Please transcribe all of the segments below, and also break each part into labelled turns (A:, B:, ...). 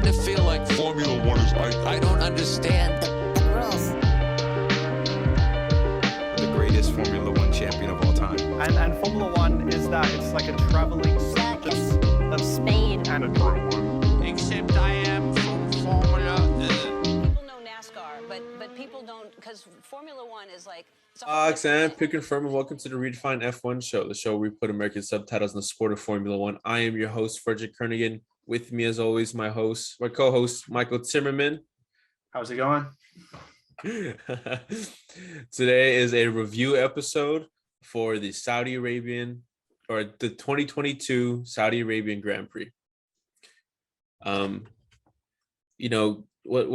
A: to feel like Formula One is I don't understand the rules.
B: The greatest Formula One champion of all time.
C: And Formula One is that it's like a traveling circus of speed and adrenaline.
A: Except I am from Formula.
D: People know NASCAR, but people don't, because Formula One is like.
E: And pick and firm, and welcome to the Redefined F1 show, the show where we put American subtitles in the sport of Formula One. I am your host, Frederick Kernigan. With me, as always, my co-host, Michael Timmerman.
C: How's it going?
E: Today is a review episode for the Saudi Arabian, or the 2022 Saudi Arabian Grand Prix. What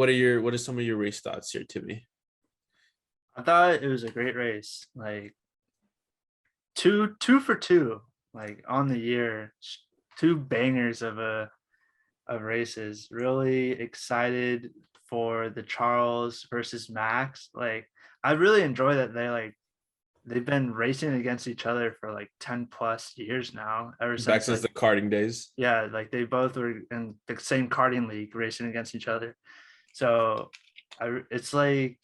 E: are some of your race thoughts here, Timmy?
F: I thought it was a great race. Like two for two, like on the year, two bangers of races. Really excited for the Charles versus Max. Like I really enjoy that they've been racing against each other for like 10 plus years now, ever since
E: the karting days.
F: Yeah, like they both were in the same karting league racing against each other. So it's like,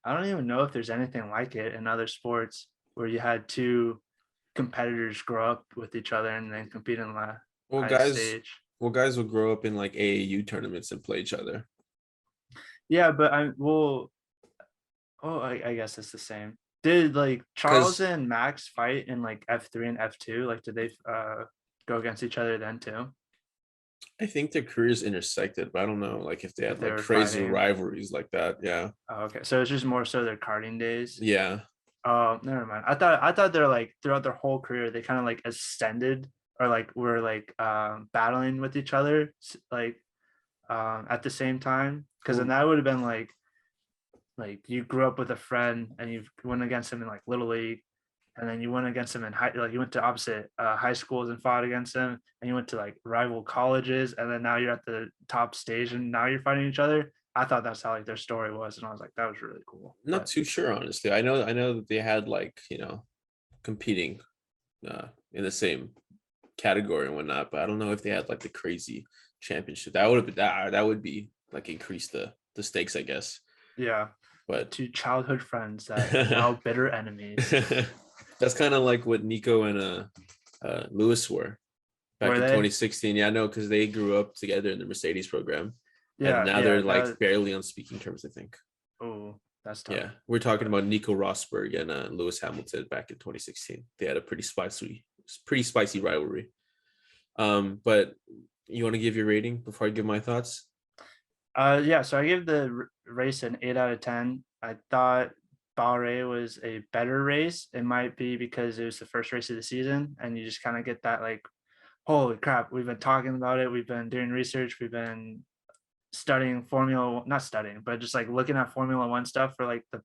F: I don't even know if there's anything like it in other sports where you had two competitors grow up with each other and then compete in the highest stage.
E: Well, guys will grow up in like AAU tournaments and play each other.
F: Yeah, but I guess it's the same. Did like Charles and Max fight in like F3 and F2? Like, did they go against each other then too?
E: I think their careers intersected, but I don't know, like if they had like crazy rivalries like that. Yeah.
F: Oh, okay, so it's just more so their karting days.
E: Yeah.
F: Oh, never mind. I thought they're like throughout their whole career they kind of like ascended or like were like battling with each other like at the same time, because then that would have been like you grew up with a friend and you went against him in like little league, and then you went against him in you went to opposite high schools and fought against him, and you went to like rival colleges, and then now you're at the top stage and now you're fighting each other. I thought that's how like their story was, and I was like, that was really cool.
E: Not too sure, honestly. I know that they had like, competing in the same category and whatnot, but I don't know if they had like the crazy championship. That would be like increase the stakes, I guess.
F: Yeah.
E: But
F: two childhood friends that are now bitter enemies.
E: That's kind of like what Nico and Lewis were back in 2016. Yeah, I know, because they grew up together in the Mercedes program. Yeah, and now they're like barely on speaking terms, I think.
F: Oh, that's tough.
E: Yeah, we're talking about Nico Rosberg and Lewis Hamilton back in 2016. They had a pretty spicy rivalry. But you want to give your rating before I give my thoughts?
F: So I gave the race an 8 out of 10. I thought Bahrain was a better race. It might be because it was the first race of the season, and you just kind of get that like, holy crap, we've been talking about it, we've been doing research, we've been studying but just like looking at Formula One stuff for like the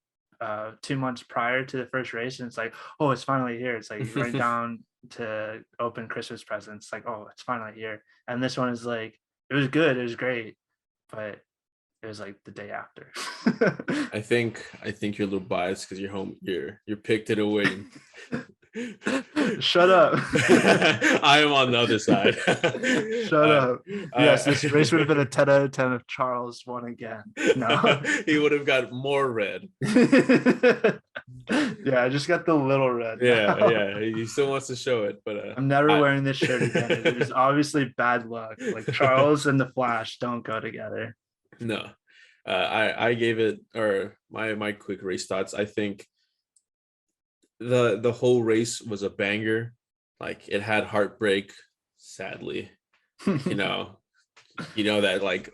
F: 2 months prior to the first race, and it's like, oh, it's finally here. It's like right down to open Christmas presents, like, oh, it's finally here. And this one is like, it was good, it was great, but it was like the day after.
E: I think you're a little biased because you're home. You're picked it away.
F: Shut up.
E: I am on the other side.
F: Shut up. Yes, this race would have been a 10 out of 10 if Charles won again. No.
E: He would have got more red.
F: Yeah, I just got the little red.
E: Yeah. He still wants to show it, but
F: I'm never wearing this shirt again. It was obviously bad luck. Like Charles and the Flash don't go together.
E: No. I gave it, or my quick race thoughts. I think the whole race was a banger. Like, it had heartbreak, sadly. That, like,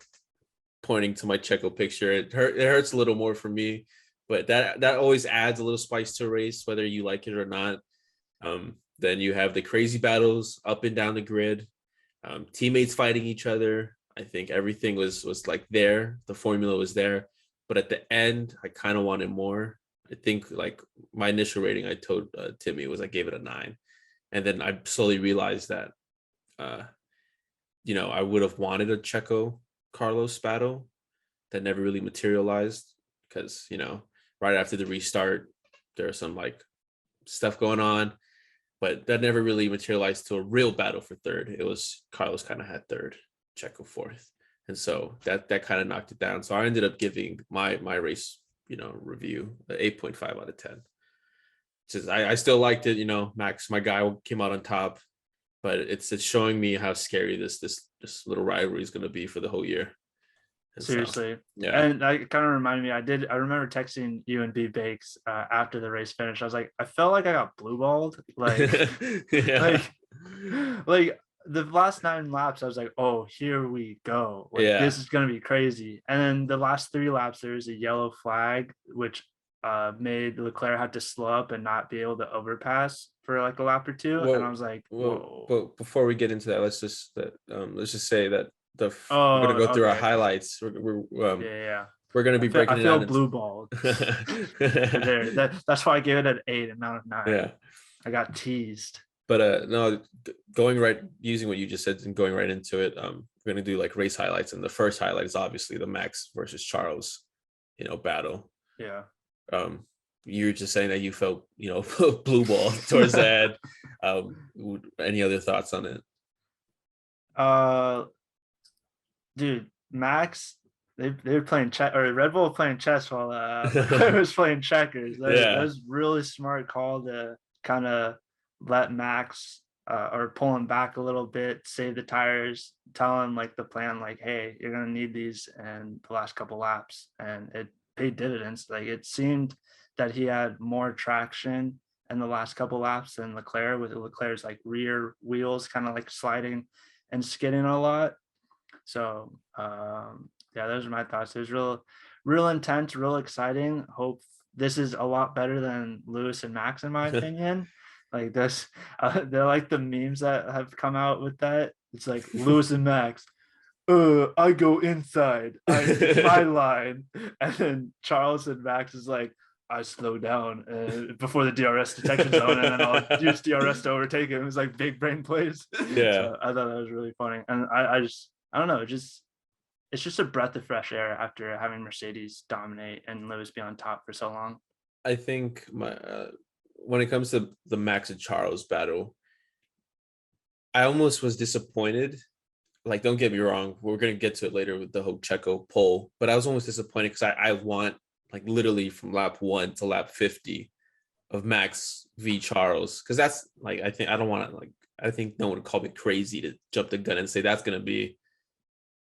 E: pointing to my Checo picture, it hurts a little more for me, but that always adds a little spice to a race, whether you like it or not. Then you have the crazy battles up and down the grid, teammates fighting each other. I think everything was like there. The formula was there, but at the end, I kind of wanted more. I think like my initial rating, I told Timmy, was I gave it a 9, and then I slowly realized that, I would have wanted a Checo Carlos battle that never really materialized because right after the restart, there was some like stuff going on, but that never really materialized to a real battle for third. It was Carlos kind of had third, Checo fourth. and so that kind of knocked it down. So I ended up giving my race, review 8.5 out of 10. Just I still liked it. Max, my guy, came out on top, but it's showing me how scary this little rivalry is going to be for the whole year. And
F: Seriously.
E: So, yeah.
F: And that kind of reminded me, I remember texting you and B Bakes after the race finished. I was like, I felt like I got blue balled. Like,
E: Yeah.
F: like the last 9 laps, I was like, oh, here we go. Like,
E: Yeah.
F: this is going to be crazy. And then the last 3 laps, there was a yellow flag, which made Leclerc have to slow up and not be able to overpass for like a lap or two.
E: Well,
F: and I was like, whoa.
E: But before we get into that, let's just say that we're
F: Oh,
E: gonna go through our
F: okay.
E: highlights.
F: Yeah.
E: We're gonna be breaking
F: I
E: it
F: feel
E: down.
F: blue balled. There. That's why I gave it an 8 and not a 9.
E: Yeah.
F: I got teased.
E: But no, using what you just said and going right into it, we're gonna do like race highlights, and the first highlight is obviously the Max versus Charles, battle.
F: Yeah.
E: You were just saying that you felt, blue ball towards that. Any other thoughts on it?
F: Dude, Max, they were playing chess, or Red Bull playing chess while I was playing checkers. That was really smart call to kind of let Max or pull him back a little bit, save the tires, tell him like the plan, like, hey, you're gonna need these in the last couple laps, and it paid dividends. Like, it seemed that he had more traction in the last couple laps than Leclerc, with Leclerc's like rear wheels kind of like sliding and skidding a lot. So yeah, those are my thoughts. It was real intense, real exciting. Hope this is a lot better than Lewis and Max, in my opinion. Like this, they're like the memes that have come out with that. It's like Lewis and Max. I go inside. My line, and then Charles and Max is like, I slow down before the DRS detection zone, and then I'll use DRS to overtake him. It was like big brain plays.
E: Yeah.
F: So I thought that was really funny, and I don't know, it's just a breath of fresh air after having Mercedes dominate and Lewis be on top for so long.
E: I think when it comes to the Max and Charles battle, I almost was disappointed. Like, don't get me wrong, we're gonna get to it later with the whole Checo poll, but I was almost disappointed because I want, like, literally from lap 1 to lap 50 of Max v Charles, because that's like, I think no one would call me crazy to jump the gun and say that's gonna be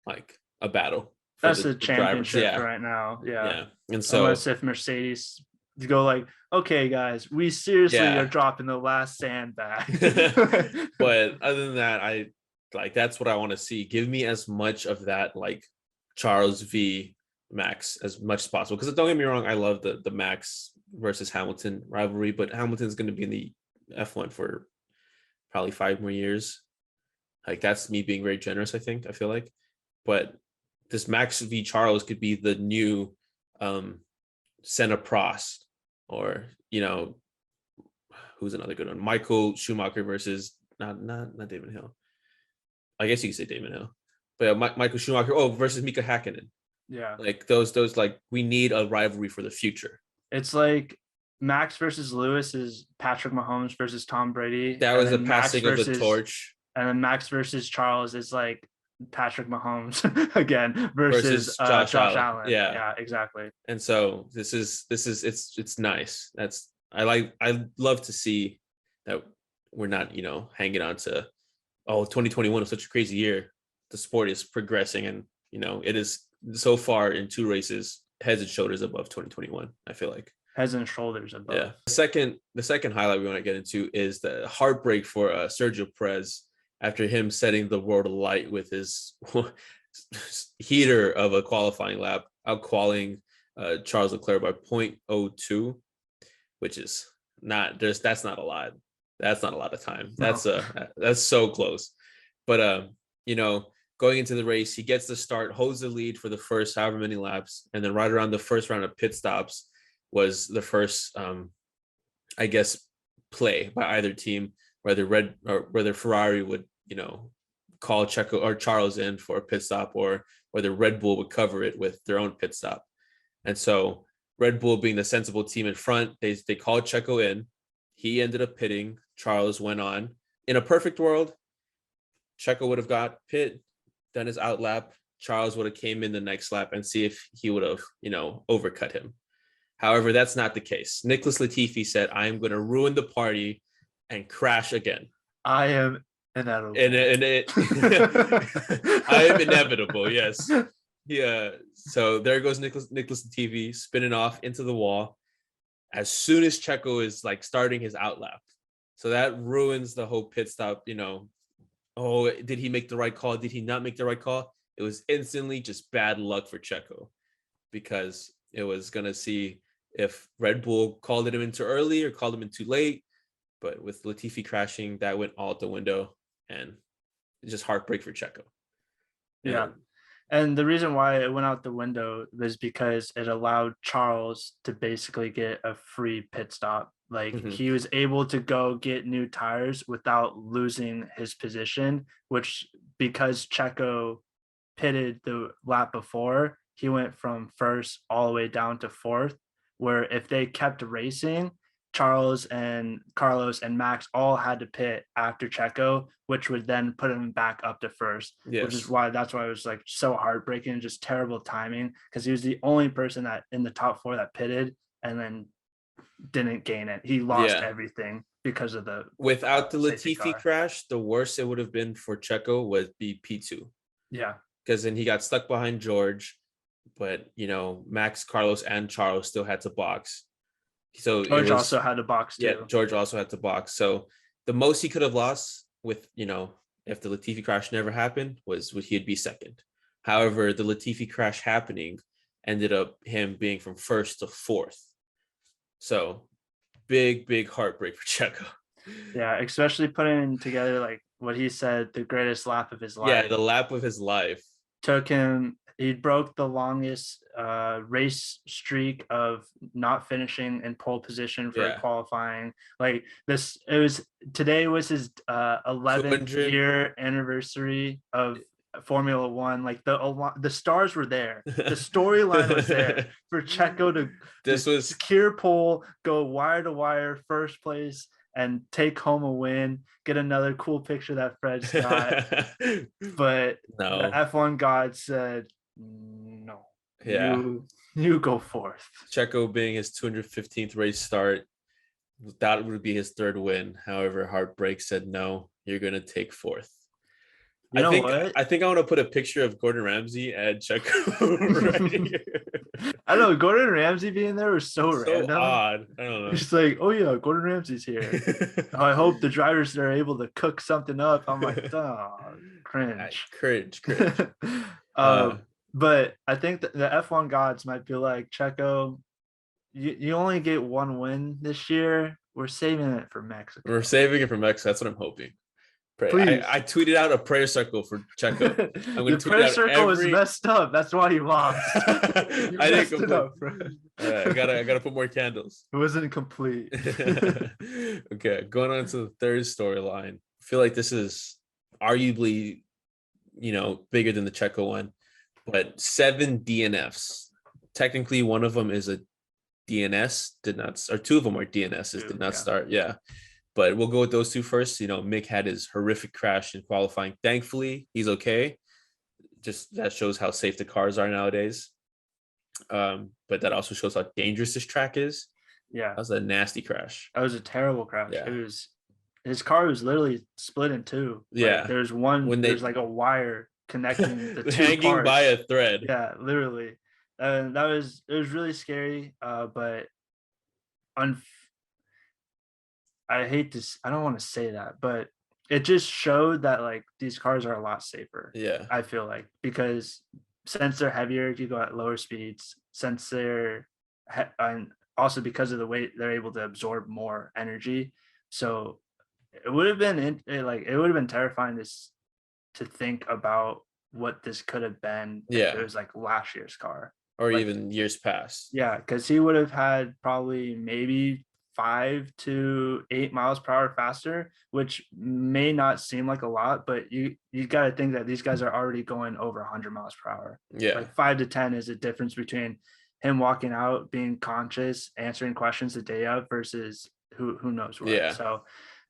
E: like a battle.
F: That's the championship right now. Yeah.
E: And so,
F: unless if Mercedes go like, okay, guys, we seriously are dropping the last sandbag.
E: But other than that, that's what I want to see. Give me as much of that, like Charles v Max, as much as possible. Because don't get me wrong, I love the Max versus Hamilton rivalry, but Hamilton's going to be in the F1 for probably 5 more years. Like, that's me being very generous, I feel like. But this Max v Charles could be the new Senna Prost, or who's another good one? Michael Schumacher versus not Damon Hill. I guess you could say Damon Hill, but yeah, Michael Schumacher versus Mika Hakkinen.
F: Yeah,
E: like those like, we need a rivalry for the future.
F: It's like Max versus Lewis is Patrick Mahomes versus Tom Brady.
E: That was the passing of the torch.
F: And then Max versus Charles is like Patrick Mahomes again versus Josh Allen. Yeah, exactly.
E: And so this is it's nice. I love to see that we're not hanging on to 2021 was such a crazy year. The sport is progressing, and it is so far in 2 races heads and shoulders above 2021. I feel like
F: heads and shoulders above.
E: Yeah. The second highlight we want to get into is the heartbreak for Sergio Perez after him setting the world alight with his heater of a qualifying lap, outqualing Charles Leclerc by 0.02, which is that's not a lot. That's not a lot of time. No. That's so close. But going into the race, he gets the start, holds the lead for the first however many laps, and then right around the first round of pit stops was the first I guess play by either team, whether Ferrari would call Checo or Charles in for a pit stop, or whether Red Bull would cover it with their own pit stop. And so Red Bull, being the sensible team in front, they called Checo in. He ended up pitting. Charles went on. In a perfect world, Checo would have got pit, done his outlap, Charles would have came in the next lap and see if he would have, overcut him. However, that's not the case. Nicholas Latifi said, I am going to ruin the party and crash again.
F: I am inevitable.
E: I am inevitable, yes. Yeah. So there goes Nicholas Latifi spinning off into the wall as soon as Checo is like starting his outlap. So that ruins the whole pit stop, Oh, did he make the right call? Did he not make the right call? It was instantly just bad luck for Checo because it was going to see if Red Bull called him in too early or called him in too late. But with Latifi crashing, that went all out the window and just heartbreak for Checo.
F: Yeah. And the reason why it went out the window was because it allowed Charles to basically get a free pit stop. Like he was able to go get new tires without losing his position, which because Checo pitted the lap before, he went from first all the way down to fourth, where if they kept racing, Charles and Carlos and Max all had to pit after Checo, which would then put him back up to first, which is why it was like so heartbreaking and just terrible timing because he was the only person that in the top 4 that pitted and then didn't gain it. He lost everything because of
E: without the Latifi crash, the worst it would have been for Checo would be P2.
F: Yeah.
E: Because then he got stuck behind George, but Max, Carlos, and Charles still had to box. So
F: George also had to box too.
E: Yeah, George also had to box. So the most he could have lost with, if the Latifi crash never happened was he'd be second. However, the Latifi crash happening ended up him being from first to fourth. So big heartbreak for Checo.
F: Yeah, especially putting together like what he said, the greatest lap of his life.
E: Yeah, the lap of his life.
F: Took him, he broke the longest race streak of not finishing in pole position for qualifying. Like this, today was his 11th year anniversary of Formula One. Like the stars were there, the storyline was there for Checo to secure pole, go wire to wire, first place, and take home a win, get another cool picture that Fred's got. But the F1 god said, no, you go fourth.
E: Checo being his 215th race start, that would be his third win. However, heartbreak said, no, you're going to take fourth. I think I want to put a picture of Gordon Ramsay and Checo right here.
F: I don't know. Gordon Ramsay being there was so random.
E: Odd. I don't know.
F: It's like, oh yeah, Gordon Ramsay's here. I hope the drivers are able to cook something up. I'm like, oh, cringe.
E: Cringe.
F: But I think the F1 gods might be like, Checo, you only get one win this year. We're saving it for Mexico.
E: That's what I'm hoping. I tweeted out a prayer circle for Checo.
F: The prayer circle was messed up. That's why he lost.
E: I didn't it up, I gotta put more candles.
F: It wasn't complete.
E: Okay, going on to the third storyline. I feel like this is arguably, bigger than the Checo one, but 7 DNFs. Technically, one of them is a DNS, or 2 of them are DNSs, did not start. Yeah. But we'll go with those 2 first. Mick had his horrific crash in qualifying. Thankfully, he's okay. Just that shows how safe the cars are nowadays. But that also shows how dangerous this track is.
F: Yeah.
E: That was a nasty crash.
F: That was a terrible crash. Yeah. His car was literally split in 2.
E: Yeah.
F: Like, there's like a wire connecting the 2
E: hanging
F: parts.
E: by a thread.
F: Yeah, literally. And it was really scary. But I don't want to say that, but it just showed that like these cars are a lot safer.
E: Yeah.
F: I feel like, because since they're heavier, you go at lower speeds, since and also because of the weight, they're able to absorb more energy. So it would have been terrifying to think about what this could have been.
E: Yeah.
F: If it was like last year's car.
E: Or even years past.
F: Yeah. Cause he would have had probably maybe 5 to 8 miles per hour faster, which may not seem like a lot, but you got to think that these guys are already going over 100 miles per hour.
E: Yeah.
F: Like 5 to 10 is a difference between him walking out, being conscious, answering questions the day of versus who knows what.
E: Yeah.
F: So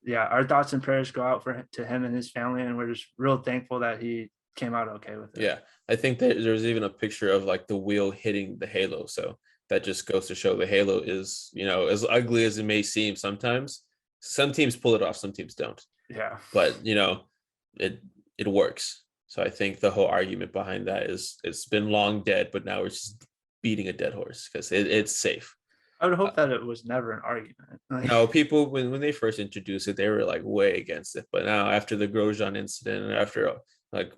F: yeah, our thoughts and prayers go out to him and his family. And we're just real thankful that he came out okay with it.
E: Yeah, I think that there's even a picture of like the wheel hitting the halo. So that just goes to show the halo is, as ugly as it may seem sometimes. Some teams pull it off, some teams don't.
F: Yeah.
E: But it works. So I think the whole argument behind that is it's been long dead, but now we're just beating a dead horse because it's safe.
F: I would hope that it was never an argument. Like,
E: No, people when they first introduced it, they were like way against it. But now after the Grosjean incident and after like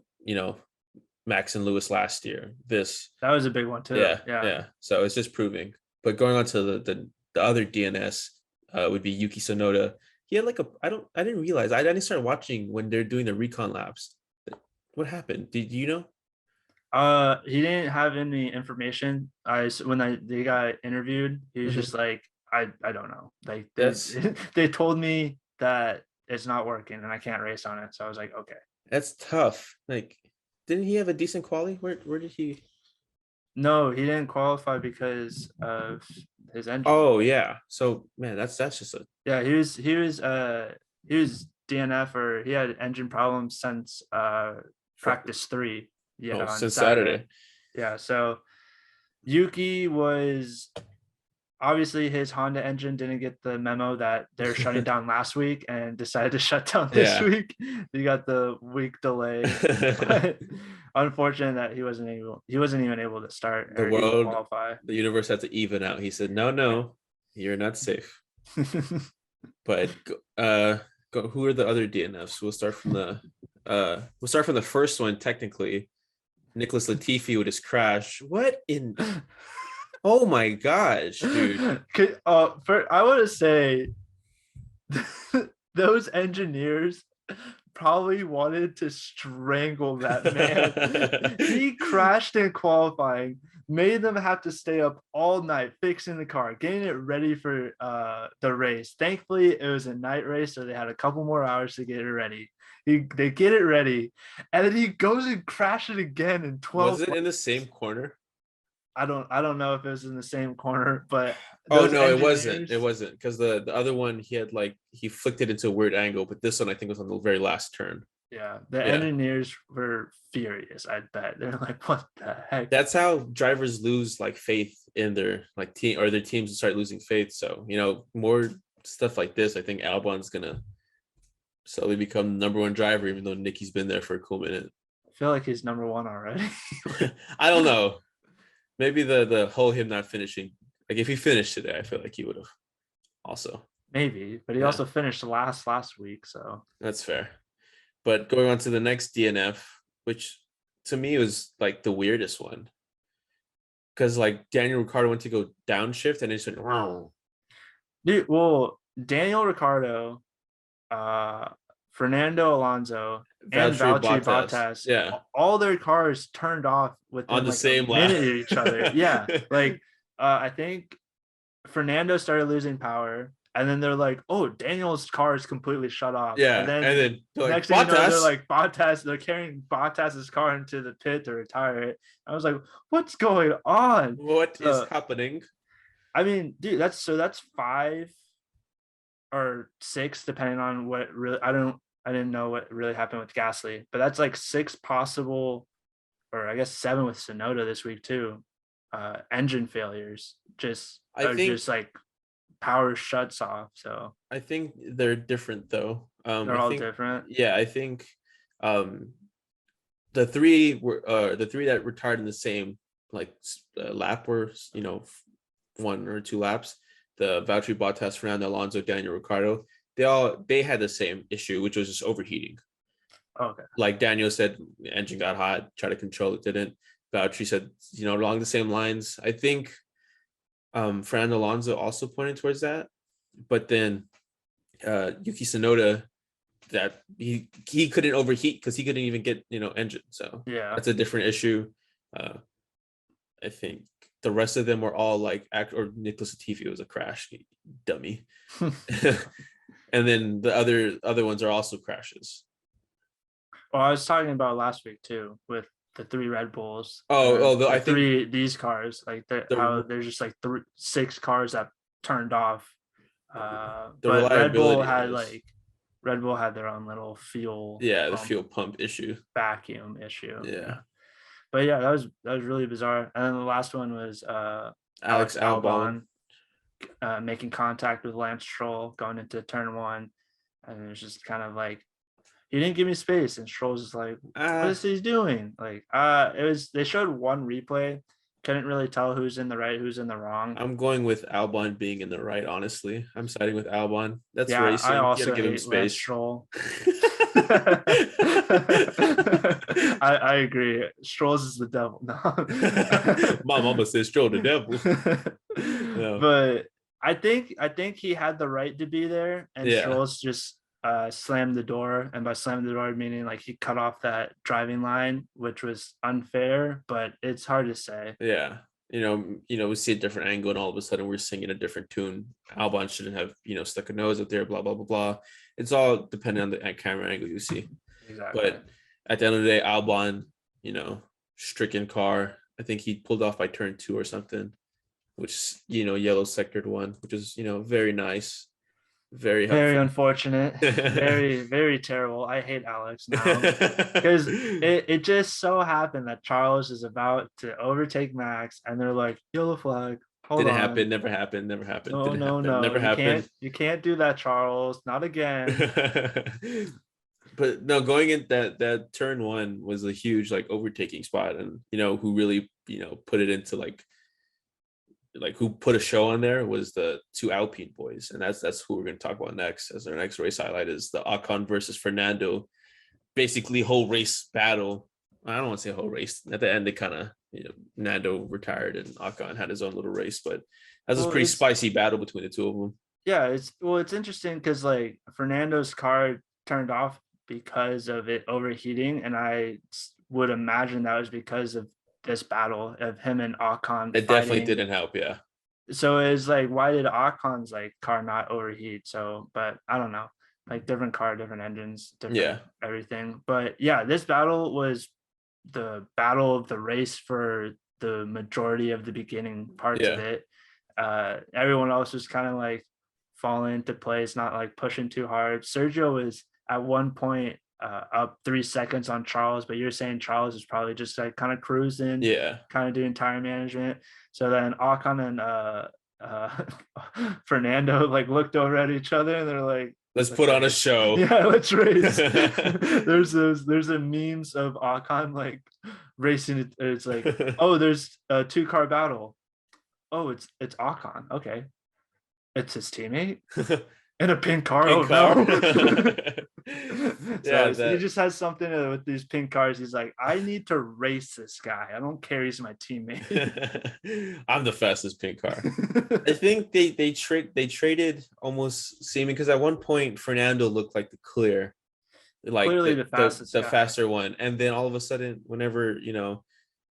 E: Max and Lewis last year, that
F: was a big one too.
E: Yeah. So it's just proving. But going on to the other DNS would be Yuki Tsunoda. He had like I didn't realize. I didn't start watching when they're doing the recon laps. What happened? Did you know?
F: He didn't have any information. When they got interviewed, he was just like, I don't know. Like they told me that it's not working and I can't race on it. So I was like, okay.
E: That's tough. Like, didn't he have a decent quali? Where did he?
F: No, he didn't qualify because of his engine.
E: Oh yeah. So man, that's just a
F: yeah. He was DNF, or he had engine problems since practice 3. Yeah,
E: since Saturday.
F: Yeah, so Yuki was obviously, his Honda engine didn't get the memo that they're shutting down last week and decided to shut down this week. He got the week delay. But unfortunate that he wasn't even able to start
E: the world
F: qualify.
E: The universe had to even out. He said, no, you're not safe. But who are the other DNFs? We'll start from the first one. Technically, Nicholas Latifi with his crash. What in? Oh my gosh, dude!
F: I want to say those engineers probably wanted to strangle that man. He crashed in qualifying, made them have to stay up all night fixing the car, getting it ready for the race. Thankfully, it was a night race, so they had a couple more hours to get it ready. They get it ready, and then he goes and crashes again in 12.
E: Was it in the same corner?
F: I don't know if it was in the same corner, but
E: it wasn't because the other one he flicked it into a weird angle, but this one I think was on the very last turn.
F: Yeah, the engineers were furious. I bet they're like, "What the heck?"
E: That's how drivers lose faith in their team, or their teams start losing faith. So more stuff like this. I think Albon's gonna slowly become the number one driver, even though Nicky's been there for a cool minute.
F: I feel like he's number one already.
E: I don't know. Maybe the whole him not finishing. Like if he finished today, I feel like he would have also.
F: Maybe, but he also finished last week, so
E: that's fair. But going on to the next DNF, which to me was the weirdest one, because Daniel Ricciardo went to go downshift and it just went wow.
F: Dude, well, Daniel Ricciardo, Fernando Alonso, and Valtteri Bottas, all their cars turned off within
E: the same minute
F: of each other. Yeah, I think Fernando started losing power, and then they're like, "Oh, Daniel's car is completely shut off."
E: Yeah, and then
F: next thing you know, they're like Bottas. They're carrying Bottas's car into the pit to retire it. I was like, "What's going on?
E: What is happening?"
F: I mean, dude, that's 5 or 6, depending on what really. I didn't know what really happened with Gasly, but that's 6 possible, or I guess 7 with Tsunoda this week too. Engine failures, just power shuts off. So
E: I think they're different though.
F: They're all different.
E: Yeah, I think the three that retired in the same lap were 1 or 2 laps. The Valtteri Bottas, Fernando Alonso, Daniel Ricciardo. They had the same issue, which was just overheating.
F: Okay.
E: Like Daniel said, the engine got hot, tried to control it, didn't. Valtteri said, along the same lines. I think Fernando Alonso also pointed towards that, but then Yuki Tsunoda, that he couldn't overheat because he couldn't even get engine. So
F: yeah,
E: that's a different issue. I think the rest of them were all or Nicholas Latifi was a crash, dummy. And then the other ones are also crashes.
F: Well, I was talking about last week too with the 3 Red Bulls.
E: I think
F: these cars, how there's just 6 cars that turned off. But Red Bull had Red Bull had their own little fuel
E: the fuel pump issue.
F: vacuum issue.
E: Yeah.
F: But yeah, that was really bizarre. And then the last one was
E: Alex Albon.
F: Making contact with Lance Stroll going into turn one, and it was just kind of like he didn't give me space, and Stroll's just like, what is he doing? Like, it was, they showed one replay, couldn't really tell who's in the right, who's in the wrong.
E: I'm going with Albon being in the right, honestly. I'm siding with Albon. That's
F: Yeah,
E: racing.
F: I
E: You
F: also
E: gotta give him
F: hate Lance
E: space.
F: Stroll. I agree. Stroll's is the devil. No.
E: My mama says Stroll the devil. No.
F: But I think he had the right to be there, and
E: Yeah.
F: Stroll's just slammed the door, and by slamming the door meaning like he cut off that driving line, which was unfair, but it's hard to say.
E: Yeah. We see a different angle, and all of a sudden we're singing a different tune. Albon shouldn't have, stuck a nose up there, blah, blah, blah, blah. It's all depending on the camera angle you see.
F: Exactly.
E: But at the end of the day, Albon, stricken car. I think he pulled off by turn 2 or something, which, yellow sectored one, which is, very nice. Very helpful.
F: Very unfortunate. Very, very terrible. I hate Alex now because it just so happened that Charles is about to overtake Max, and they're like, yellow flag. Hold
E: Didn't
F: on.
E: happen. Never happened. Never happened.
F: No,
E: Didn't
F: no,
E: happen.
F: no.
E: Never happened.
F: You can't do that, Charles. Not again.
E: But no, going in that turn 1 was a huge overtaking spot, and who really put it into like who put a show on there was the 2 Alpine boys, and that's who we're going to talk about next as our next race highlight is the Ocon versus Fernando, basically whole race battle. I don't want to say whole race. At the end, they kind of Nando retired and Ocon had his own little race, but that was a pretty spicy battle between the two of them.
F: Yeah, it's interesting because Fernando's car turned off because of it overheating, and I would imagine that was because of this battle of him and Ocon.
E: It definitely didn't help, yeah.
F: So it's why did Ocon's car not overheat? So, but I don't know, different car, different engines, different everything. But yeah, this battle was the battle of the race for the majority of the beginning parts of it. Everyone else was kind of falling into place, not pushing too hard. Sergio was at one point up 3 seconds on Charles, but you're saying Charles is probably just kind of cruising, kind of doing tire management. So then Ocon and Fernando looked over at each other, and they're like,
E: let's put on a show.
F: Yeah, let's race. there's a memes of Ocon racing. It's oh, there's a 2-car battle. Oh, it's Ocon. Okay, it's his teammate in a pink car. No. He just has something with these pink cars. He's like, I need to race this guy. I don't care. He's my teammate.
E: I'm the fastest pink car. I think they traded almost seeming, because at one point Fernando looked like the clear,
F: clearly the fastest,
E: the faster one, and then all of a sudden, whenever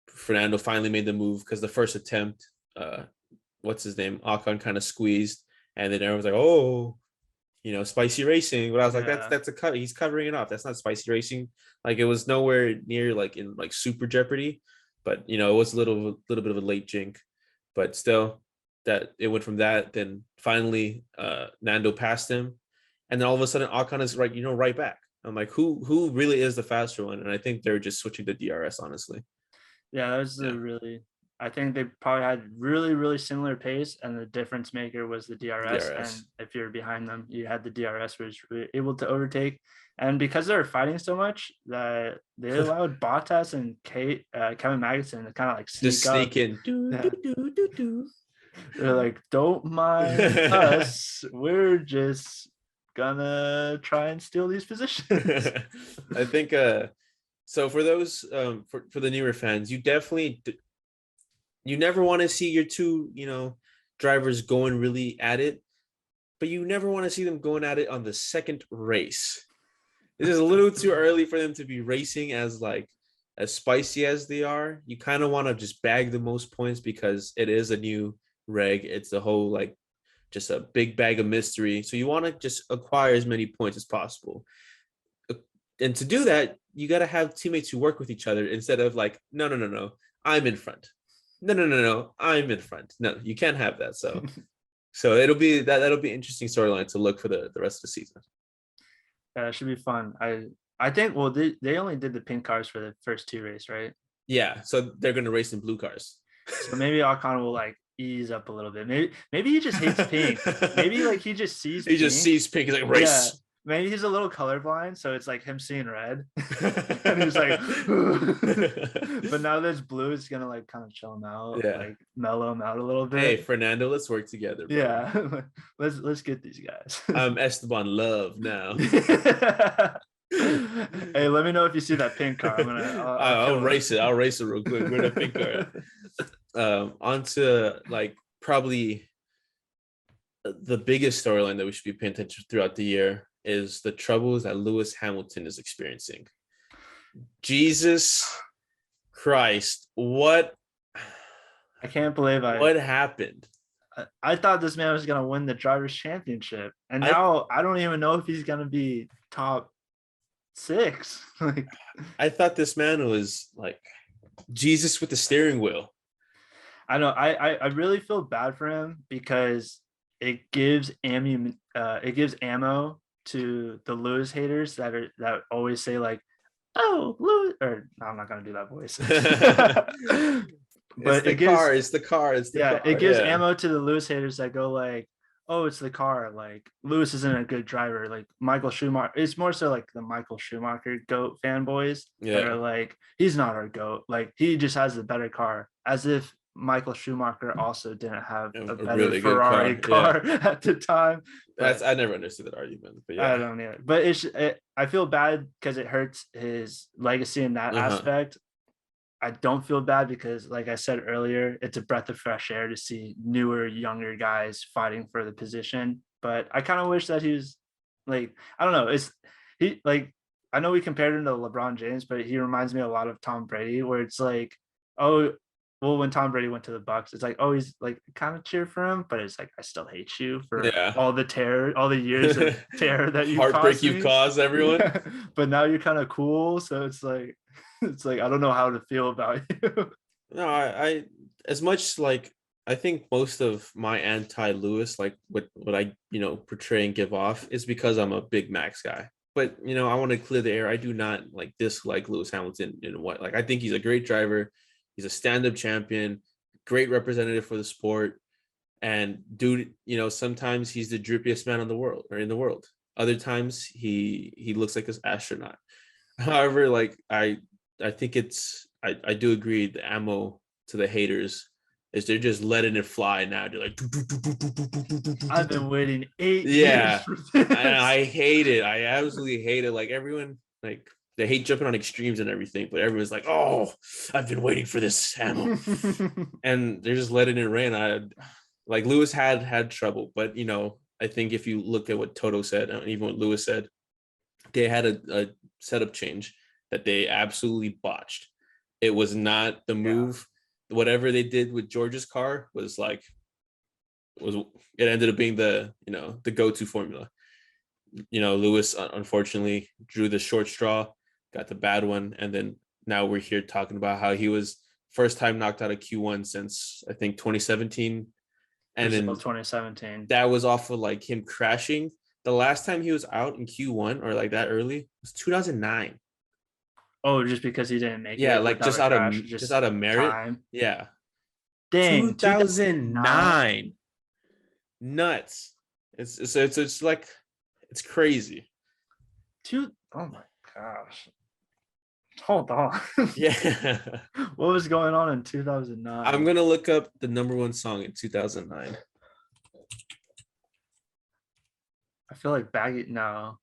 E: Fernando finally made the move, because the first attempt, what's his name, Ocon kind of squeezed, and then everyone's like, oh, spicy racing. But I was like, that's a cut. He's covering it off. That's not spicy racing. It was nowhere near in super jeopardy, but it was a little bit of a late jink. But still, that it went from that. Then finally, Nando passed him, and then all of a sudden, Ocon is right back. I'm like, who really is the faster one? And I think they're just switching to DRS, honestly.
F: Yeah, that was I think they probably had really, really similar pace, and the difference maker was the DRS. And if you're behind them, you had the DRS, which were able to overtake. And because they were fighting so much, that they allowed Bottas and Kevin Magnussen to kind of sneak
E: in.
F: They're like, don't mind us. We're just gonna try and steal these positions.
E: I think so for those for the newer fans, you definitely you never want to see your two drivers going really at it, but you never want to see them going at it on the second race. It is a little too early for them to be racing as spicy as they are. You kind of want to just bag the most points because it is a new reg. It's the whole just a big bag of mystery. So you want to just acquire as many points as possible. And to do that, you got to have teammates who work with each other instead of no, I'm in front. No, I'm in front. No, you can't have that. So it'll be that'll be interesting storyline to look for the rest of the season.
F: Yeah, it should be fun. I think well they only did the pink cars for the first two races, right?
E: Yeah, so they're gonna race in blue cars.
F: So maybe Ocon will like ease up a little bit. Maybe he just hates pink. Maybe like he just sees
E: He just
F: pink.
E: sees pink. He's like
F: Yeah.
E: race.
F: Maybe he's a little colorblind, so it's like him seeing red. And he's like, but now there's blue, it's gonna like kind of chill him out,
E: Yeah.
F: like mellow him out a little bit.
E: Hey, Fernando, let's work together. Bro.
F: Yeah. let's get these guys.
E: I'm Esteban Love now.
F: Hey, let me know if you see that pink car.
E: I'll race it. I'll race it real quick. We're the pink car. On to like probably the biggest storyline that we should be paying attention to throughout the year is the troubles that Lewis Hamilton is experiencing. Jesus Christ, what?
F: I can't believe
E: what happened?
F: I thought this man was gonna win the drivers' championship, and now I don't even know if he's gonna be top 6. Like,
E: I thought this man was like Jesus with the steering wheel.
F: I know. I really feel bad for him because it gives ammo to the Lewis haters that always say like, "Oh, Lewis," or no, I'm not gonna do that voice. But
E: it's the car.
F: It gives ammo to the Lewis haters that go like, "Oh, it's the car. Like Lewis isn't a good driver." Like Michael Schumacher. It's more so like the Michael Schumacher GOAT fanboys that are like, "He's not our GOAT. Like he just has the better car," as if Michael Schumacher also didn't have a better
E: really good
F: Ferrari car at the time.
E: I never understood that argument, but yeah.
F: I don't either. But I feel bad because it hurts his legacy in that aspect. I don't feel bad because, like I said earlier, it's a breath of fresh air to see newer, younger guys fighting for the position. But I kind of wish that he was like, I don't know. I know we compared him to LeBron James, but he reminds me a lot of Tom Brady, where it's like, oh, well, when Tom Brady went to the Bucks, it's like, oh, he's like kind of cheer for him, but it's like I still hate you for all the terror, all the years of terror that you
E: heartbreak you caused everyone.
F: Yeah. But now you're kind of cool, so it's like I don't know how to feel about you.
E: No, I as much like I think most of my anti-Lewis, like what I portray and give off, is because I'm a big Max guy. But I want to clear the air. I do not like dislike Lewis Hamilton in what like I think he's a great driver. He's a stand-up champion, great representative for the sport. And dude, sometimes he's the drippiest man in the world. Other times he looks like an astronaut. However, like I think I do agree the ammo to the haters is they're just letting it fly now. They're like,
F: I've been waiting 8 years for this.
E: And I hate it. I absolutely hate it. Like everyone, like they hate jumping on extremes and everything, but everyone's like, oh, I've been waiting for this ammo. And they're just letting it rain. Like Lewis had trouble, but I think if you look at what Toto said, and even what Lewis said, they had a setup change that they absolutely botched. It was not the move. Whatever they did with George's car was it ended up being the go-to formula. Lewis unfortunately drew the short straw, got the bad one, and then now we're here talking about how he was first time knocked out of Q1 since I think 2017, and then
F: 2017.
E: That was off of like him crashing. The last time he was out in Q1 or like that early was 2009.
F: Oh, just because he didn't make it.
E: Yeah, like just out of merit.
F: Time.
E: Yeah.
F: Dang,
E: 2009. Nuts. It's like it's crazy.
F: Oh my gosh. Hold on.
E: Yeah.
F: What was going on in 2009?
E: I'm gonna look up the number one song in 2009.
F: I feel like No.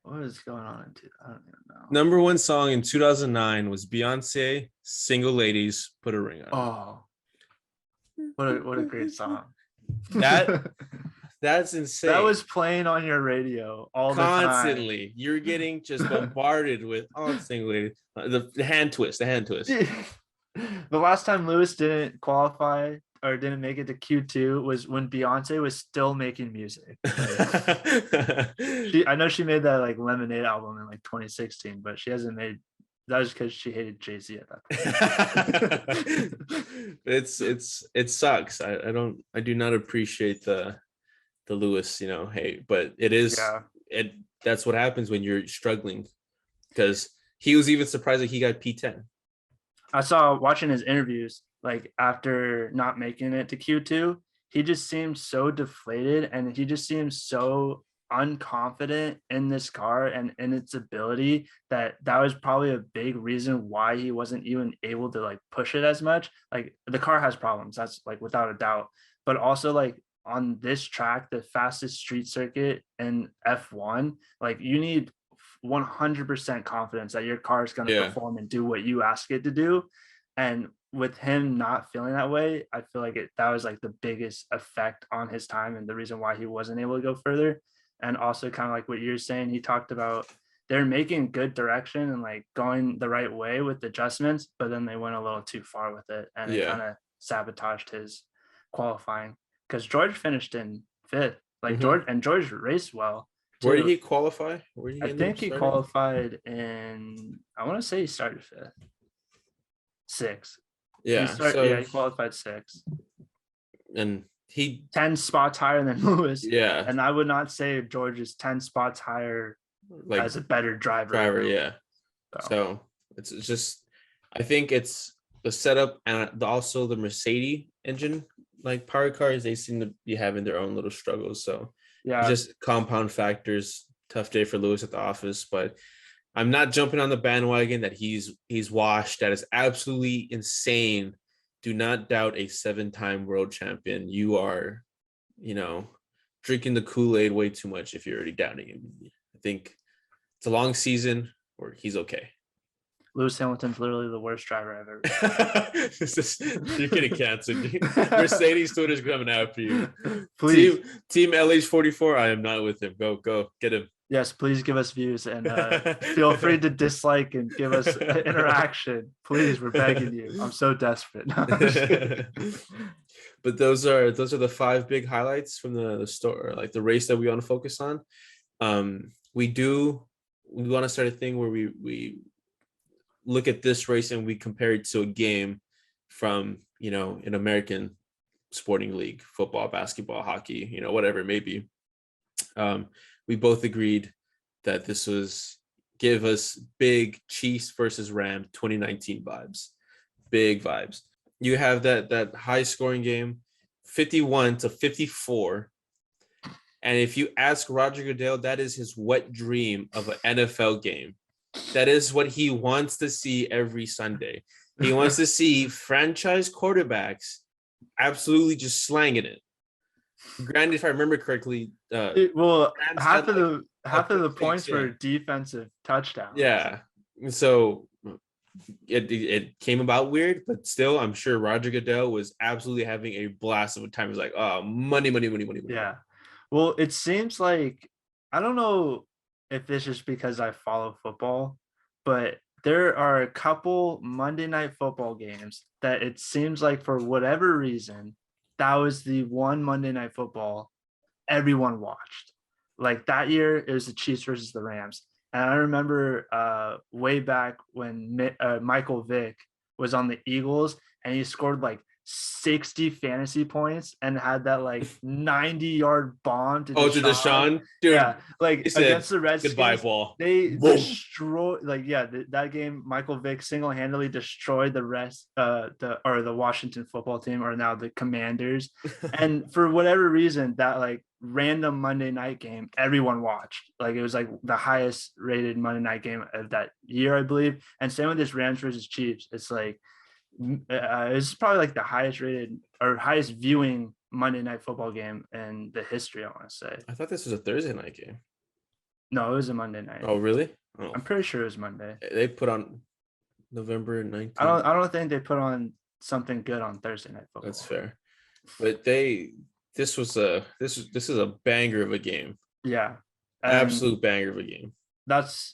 F: What is going on I don't even know.
E: Number one song in 2009 was Beyonce, "Single Ladies, Put a Ring on."
F: Oh, what a great song.
E: That's insane.
F: That was playing on your radio all the time.
E: Constantly. You're getting just bombarded with single ladies. The hand twist.
F: The last time Lewis didn't qualify or didn't make it to Q2 was when Beyonce was still making music. I know she made that like Lemonade album in like 2016, but she hasn't made. That was because she hated Jay-Z at that point.
E: It sucks. I do not appreciate the Lewis, hate, but it is that's what happens when you're struggling, because he was even surprised that he got P10.
F: I saw watching his interviews, like after not making it to Q2, he just seems so deflated and he just seems so unconfident in this car and in its ability that was probably a big reason why he wasn't even able to like push it as much. Like the car has problems, that's like without a doubt, but also like on this track, the fastest street circuit in F1, like you need 100% confidence that your car is going to perform and do what you ask it to do. And with him not feeling that way, I feel like that was like the biggest effect on his time and the reason why he wasn't able to go further. And also kind of like what you're saying, he talked about they're making good direction and like going the right way with adjustments, but then they went a little too far with it and it kind of sabotaged his qualifying, because George finished in 5th. Like George raced well.
E: Where did he qualify?
F: I think he qualified in, I want to say he started 5th. 6th.
E: Yeah.
F: He qualified 6th.
E: And he
F: 10 spots higher than Lewis.
E: Yeah.
F: And I would not say George is 10 spots higher like as a better driver.
E: Yeah. So it's just, I think it's the setup and also the Mercedes engine, like power cars, they seem to be having their own little struggles. So
F: yeah,
E: just compound factors. Tough day for Lewis at the office, but I'm not jumping on the bandwagon that he's washed. That is absolutely insane. Do not doubt a 7-time world champion. You are, drinking the Kool-Aid way too much if you're already doubting him. I think it's a long season where he's okay.
F: Lewis Hamilton's literally the worst driver I've ever.
E: You're getting canceled. Mercedes Twitter's coming after you.
F: Please.
E: Team LH44, I am not with him. Go, get him.
F: Yes, please give us views and feel free to dislike and give us interaction. Please, we're begging you. I'm so desperate.
E: But those are the 5 big highlights from the store, like the race that we want to focus on. We want to start a thing where we look at this race and we compare it to a game from an American sporting league, football, basketball, hockey, whatever it may be. We both agreed that this was give us big Chiefs versus Rams 2019 vibes, big vibes. You have that high scoring game, 51-54. And if you ask Roger Goodell, that is his wet dream of an NFL game. That is what he wants to see every Sunday. He wants to see franchise quarterbacks absolutely just slanging it. Granted, if I remember correctly,
F: half of the points were defensive touchdowns.
E: Yeah, so it came about weird, but still, I'm sure Roger Goodell was absolutely having a blast of a time. He's like, "Oh, money."
F: Yeah, well, it seems like, I don't know if it's just because I follow football, but there are a couple Monday Night Football games that it seems like for whatever reason, that was the one Monday Night Football everyone watched. Like that year, it was the Chiefs versus the Rams. And I remember way back when Michael Vick was on the Eagles and he scored like 60 fantasy points and had that like 90-yard bomb to
E: Deshaun. Dude,
F: yeah, like against the Redskins,
E: goodbye ball.
F: They destroyed, that game. Michael Vick single-handedly destroyed the Washington football team, or now the Commanders. And for whatever reason, that like random Monday night game everyone watched. Like it was like the highest rated Monday night game of that year, I believe. And same with this Rams versus Chiefs. It's like it's probably like the highest rated or highest viewing Monday Night Football game in the history, I want to say.
E: I thought this was a Thursday night game.
F: No, it was a Monday night.
E: Oh, really? Oh.
F: I'm pretty sure it was Monday.
E: They put on November 19th.
F: I don't think they put on something good on Thursday Night Football.
E: That's fair. But this is a banger of a game.
F: Yeah.
E: Absolute banger of a game.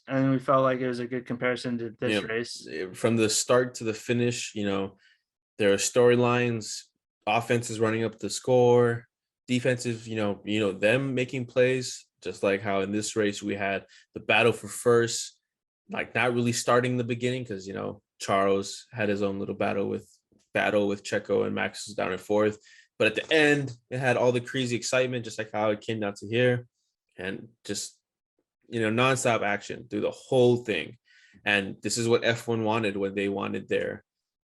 F: And we felt like it was a good comparison to this race.
E: From the start to the finish, there are storylines, offenses running up the score, defensive, them making plays, just like how in this race we had the battle for first, like not really starting the beginning because, Charles had his own little battle with Checo and Max was down in 4th. But at the end, it had all the crazy excitement, just like how it came down to here. And just nonstop action through the whole thing. And this is what F1 wanted when they wanted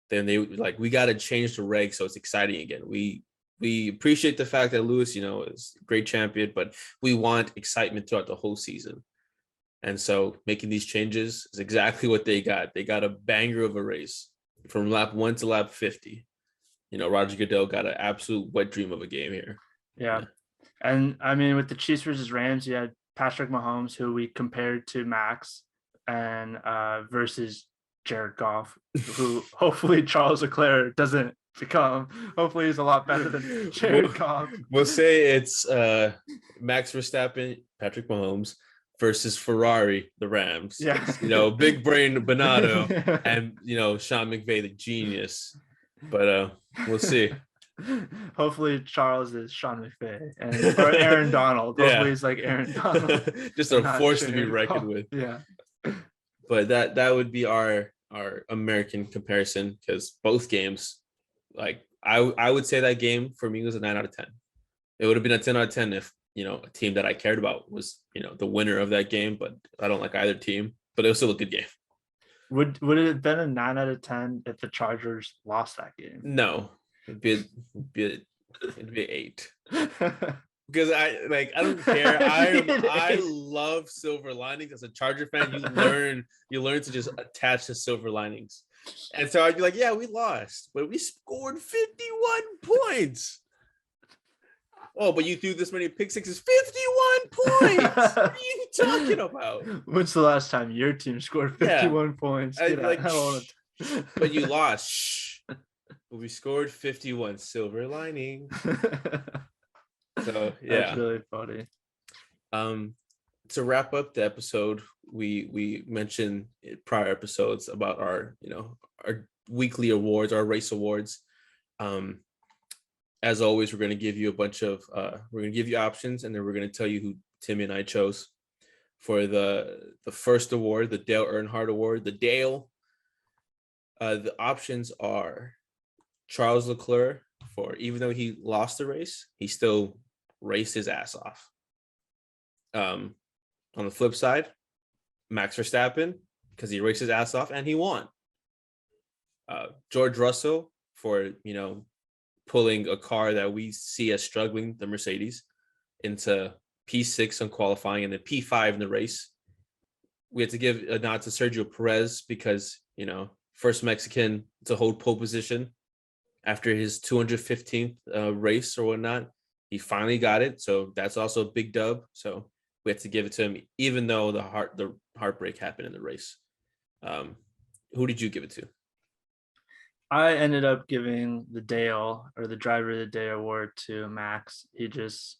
E: then they like, we got to change the reg so it's exciting again. We appreciate the fact that Lewis, is a great champion, but we want excitement throughout the whole season. And so making these changes is exactly what they got. They got a banger of a race from lap 1 to lap 50. Roger Goodell got an absolute wet dream of a game here.
F: Yeah. And I mean, with the Chiefs versus Rams, you had Patrick Mahomes, who we compared to Max, and versus Jared Goff, who hopefully Charles Leclerc doesn't become. Hopefully he's a lot better than Jared Goff.
E: We'll say it's Max Verstappen, Patrick Mahomes versus Ferrari, the Rams.
F: Yeah.
E: Big brain Bonato and Sean McVay, the genius. But we'll see.
F: Hopefully Charles is Sean McVay or Aaron Donald. Hopefully he's like Aaron Donald.
E: Just a force to be reckoned with.
F: Yeah.
E: But that would be our American comparison, because both games, like I would say that game for me was a 9 out of 10. It would have been a 10 out of 10 if a team that I cared about was the winner of that game, but I don't like either team. But it was still a good game.
F: Would it have been a 9 out of 10 if the Chargers lost that game?
E: No, it'd be 8. Because I don't care. I love silver linings. As a Charger fan, you learn to just attach to silver linings. And so I'd be like, yeah, we lost, but we scored 51 points. Oh, but you threw this many pick sixes, 51 points. What are you talking about?
F: When's the last time your team scored 51 points?
E: But you lost. Shh. But we scored 51, silver lining. So yeah,
F: that's really funny.
E: To wrap up the episode, we mentioned in prior episodes about our weekly awards, our race awards. As always, we're going to give you options, and then we're going to tell you who Timmy and I chose for the first award, the Dale Earnhardt Award. The options are Charles Leclerc, for even though he lost the race, he still raced his ass off. On the flip side, Max Verstappen, because he raced his ass off and he won. George Russell for pulling a car that we see as struggling, the Mercedes, into P6 on qualifying and then P5 in the race. We had to give a nod to Sergio Perez because, first Mexican to hold pole position after his 215th race or whatnot. He finally got it. So that's also a big dub. So we had to give it to him, even though the heartbreak happened in the race. Who did you give it to?
F: I ended up giving the Dale, or the Driver of the Day award, to Max. He's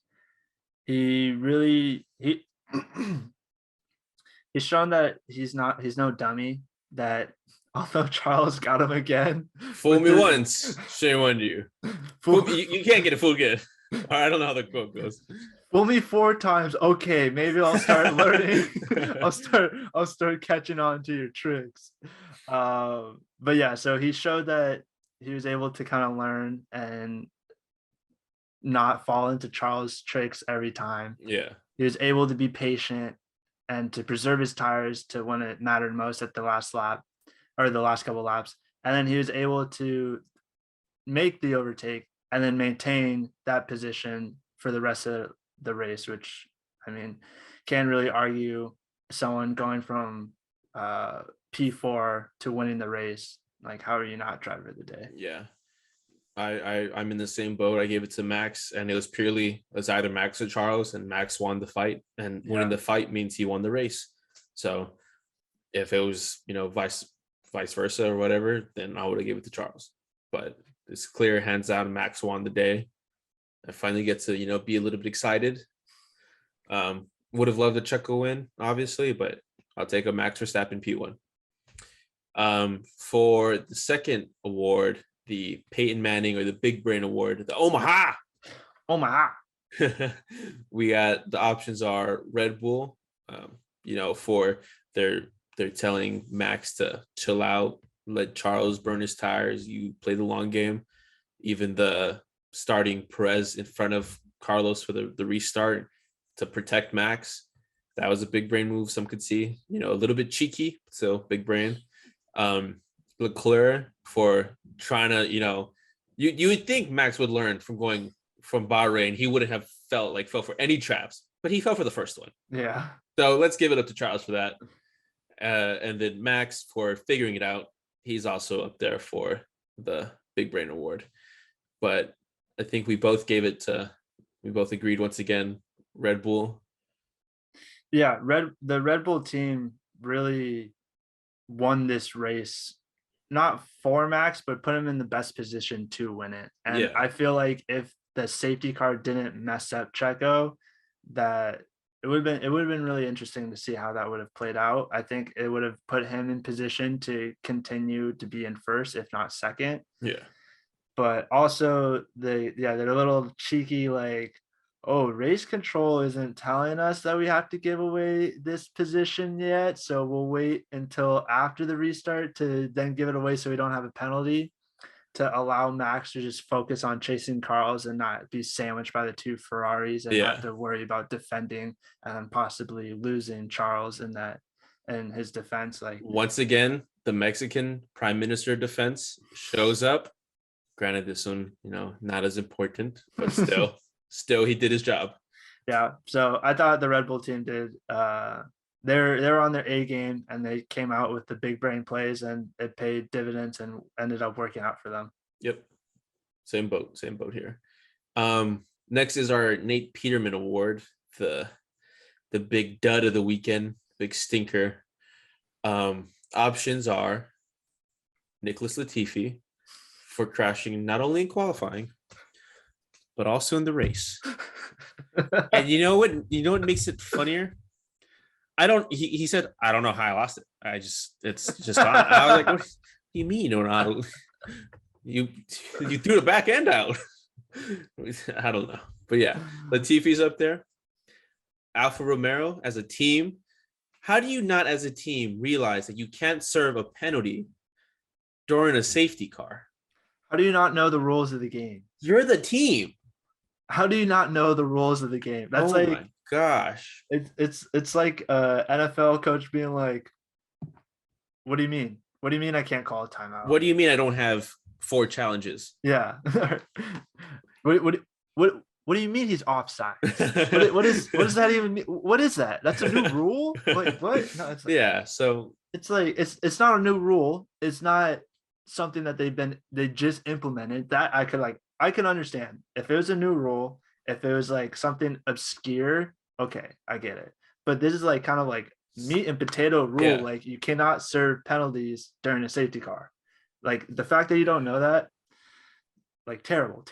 F: shown that he's no dummy, that although Charles got him again.
E: Fool me once, shame on you. You can't get it fooled again. I don't know how the quote goes.
F: Fool me 4 times. Okay, maybe I'll start learning. I'll start catching on to your tricks. But yeah, so he showed that he was able to kind of learn and not fall into Charles' tricks every time.
E: Yeah.
F: He was able to be patient and to preserve his tires to when it mattered most at the last lap, or the last couple laps. And then he was able to make the overtake and then maintain that position for the rest of the race, which, I mean, can't really argue someone going from P4 to winning the race. Like, how are you not Driver of the Day?
E: Yeah. I'm in the same boat. I gave it to Max, and it was either Max or Charles, and Max won the fight, and winning the fight means he won the race. So if it was, vice versa or whatever, then I would have given it to Charles. But it's clear, hands down, Max won the day. I finally get to, be a little bit excited. Would have loved a Checo win, obviously, but I'll take a Max Verstappen P1. For the second award, the Peyton Manning or the Big Brain Award, the Omaha. We got, the options are Red Bull, for they're telling Max to chill out, let Charles burn his tires, you play the long game. Even the starting Perez in front of Carlos for the restart to protect Max. That was a big brain move. Some could see, a little bit cheeky, so big brain. Leclerc for trying to, you would think Max would learn from going from Bahrain. He wouldn't have fell for any traps, but he fell for the first one.
F: Yeah.
E: So let's give it up to Charles for that. And then Max for figuring it out. He's also up there for the big brain award. But I think we both agreed once again, Red Bull.
F: Yeah, the Red Bull team really won this race, not for Max, but put him in the best position to win it. And
E: Yeah.
F: I feel like if the safety car didn't mess up Checo, that it would have been really interesting to see how that would have played out. I think it would have put him in position to continue to be in first, if not second.
E: Yeah.
F: But also they're a little cheeky, like, oh, race control isn't telling us that we have to give away this position yet, so we'll wait until after the restart to then give it away so we don't have a penalty, to allow Max to just focus on chasing Carlos and not be sandwiched by the two Ferraris and have to worry about defending and possibly losing Charles in his defense. Like,
E: once again, the Mexican Prime Minister defense shows up. Granted, this one, not as important, but still he did his job.
F: Yeah. So I thought the Red Bull team did they're on their A game, and they came out with the big brain plays, and it paid dividends and ended up working out for them.
E: Yep. Same boat here. Next is our Nate Peterman Award, the big dud of the weekend, big stinker. Options are Nicholas Latifi for crashing not only in qualifying, but also in the race. And you know what makes it funnier? He said, I don't know how I lost it. It's just on. I was like, what do you mean you don't know? You threw the back end out. I don't know. But yeah, Latifi's up there. Alfa Romeo as a team. How do you not as a team realize that you can't serve a penalty during a safety car?
F: How do you not know the rules of the game?
E: You're the team.
F: How do you not know the rules of the game? That's
E: my gosh.
F: It's like a NFL coach being like, what do you mean? What do you mean I can't call a timeout?
E: What do you mean I don't have 4 challenges?
F: Yeah. What do you mean he's offside? What does that even mean? What is that? That's a new rule? Like, what? No, it's like,
E: yeah. So
F: it's like it's not a new rule. It's not something that they just implemented. That I can understand. If it was a new rule, if it was like something obscure, okay, I get it. But this is like kind of like meat and potato rule.
E: Yeah.
F: Like, you cannot serve penalties during a safety car. Like, the fact that you don't know that, like, terrible.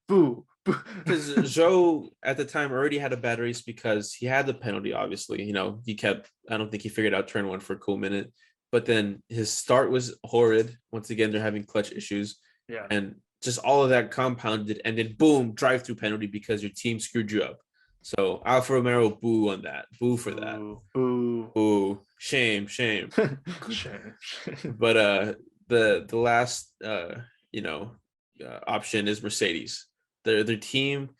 F: Boo.
E: because Zhou at the time already had a bad race because he had the penalty, obviously. I don't think he figured out turn 1 for a cool minute. But then his start was horrid. Once again, they're having clutch issues.
F: Yeah.
E: And just all of that compounded, and then boom, drive-through penalty because your team screwed you up. So Alfa Romeo, boo on that. Boo for that. Boo. Shame.
F: Shame.
E: But the last option is Mercedes. Their team